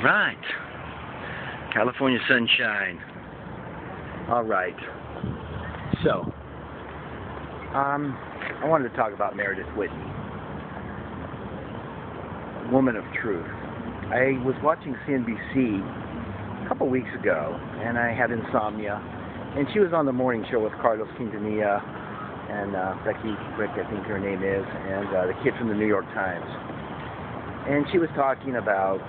Right. California sunshine. All right. So, I wanted to talk about Meredith Whitney, woman of truth. I was watching CNBC a couple weeks ago, and I had insomnia, and she was on the morning show with Carlos Quintanilla and Becky Quick, I think her name is, and the kid from the New York Times. And she was talking about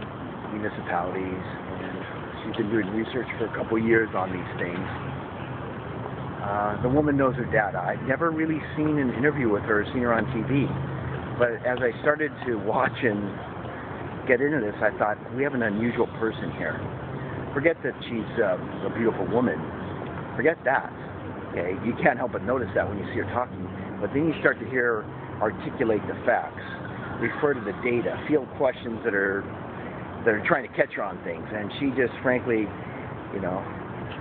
municipalities, and she's been doing research for a couple years on these things. The woman knows her data. I've never really seen an interview with her, seen her on TV. But as I started to watch and get into this, I thought, we have an unusual person here. Forget that she's a beautiful woman. Forget that. Okay, you can't help but notice that when you see her talking. But then you start to hear her articulate the facts, refer to the data, field questions that are trying to catch her on things. And she just, frankly, you know,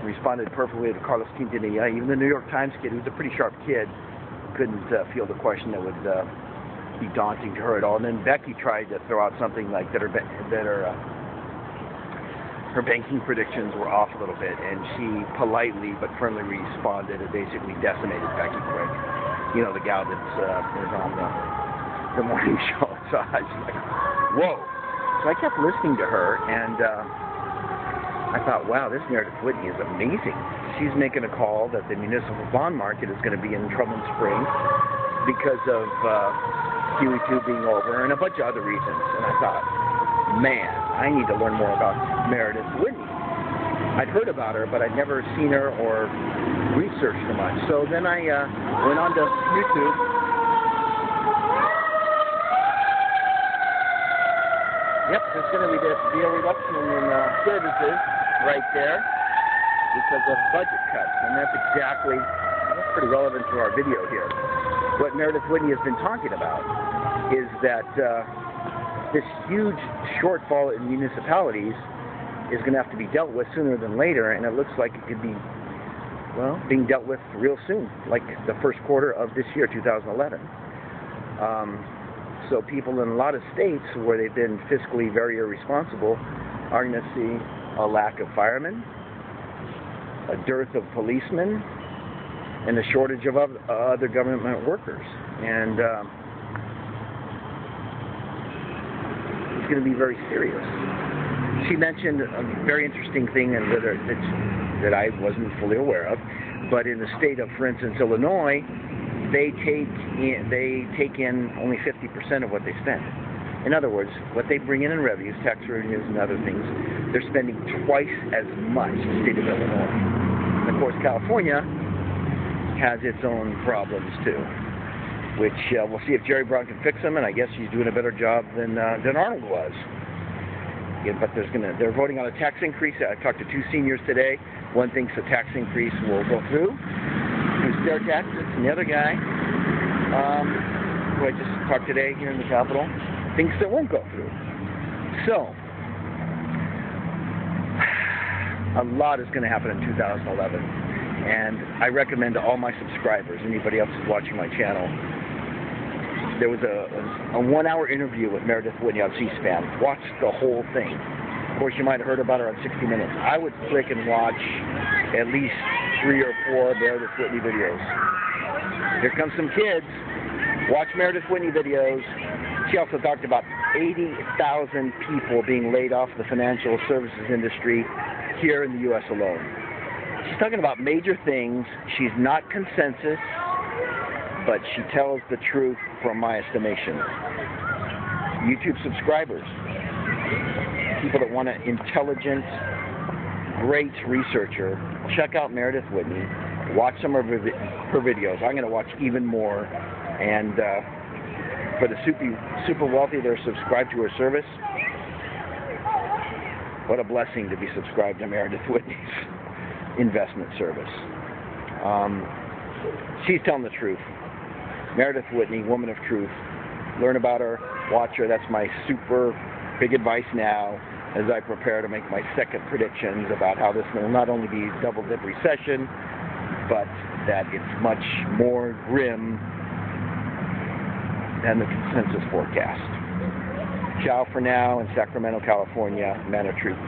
responded perfectly to Carlos Quintanilla. Even the New York Times kid, who's a pretty sharp kid, couldn't field a question that would be daunting to her at all. And then Becky tried to throw out something like that her banking predictions were off a little bit, and she politely but firmly responded and basically decimated Becky Quick. You know, the gal that is on the morning show. So I was like, whoa. So I kept listening to her, and I thought, wow, this Meredith Whitney is amazing. She's making a call that the municipal bond market is going to be in trouble in spring because of QE2 being over and a bunch of other reasons. And I thought, man, I need to learn more about Meredith Whitney. I'd heard about her, but I'd never seen her or researched her much. So then I went on to YouTube. Yep, there's going to be a reduction in services right there because of budget cuts, and that's pretty relevant to our video here. What Meredith Whitney has been talking about is that this huge shortfall in municipalities is going to have to be dealt with sooner than later, and it looks like it could be, well, being dealt with real soon, like the first quarter of this year, 2011. So people in a lot of states where they've been fiscally very irresponsible are going to see a lack of firemen, a dearth of policemen, and a shortage of other government workers. And it's going to be very serious. She mentioned a very interesting thing that I wasn't fully aware of, but in the state of, for instance, Illinois, they take in only 50% of what they spend. In other words, what they bring in revenues, tax revenues and other things, they're spending twice as much in the state of Illinois. And of course, California has its own problems too, which we'll see if Jerry Brown can fix them, and I guess he's doing a better job than Arnold was. Yeah, but they're voting on a tax increase. I talked to two seniors today. One thinks the tax increase will go through stair taxes, and the other guy, who I just talked today here in the Capitol, thinks it won't go through. So, a lot is going to happen in 2011, and I recommend to all my subscribers, anybody else who's watching my channel, there was a 1-hour interview with Meredith Whitney on C-SPAN. Watch the whole thing. Of course, you might have heard about her on 60 Minutes. I would click and watch at least 3 or 4 Meredith Whitney videos. Here come some kids. Watch Meredith Whitney videos. She also talked about 80,000 people being laid off the financial services industry here in the U.S. alone. She's talking about major things. She's not consensus, but she tells the truth from my estimation. YouTube subscribers, people that want an intelligent, great researcher, check out Meredith Whitney. Watch some of her videos. I'm going to watch even more. And for the super wealthy that are subscribed to her service, what a blessing to be subscribed to Meredith Whitney's investment service. She's telling the truth. Meredith Whitney, woman of truth. Learn about her, watch her. That's my super big advice now as I prepare to make my second predictions about how this will not only be a double-dip recession, but that it's much more grim than the consensus forecast. Ciao for now in Sacramento, California. Men are truth.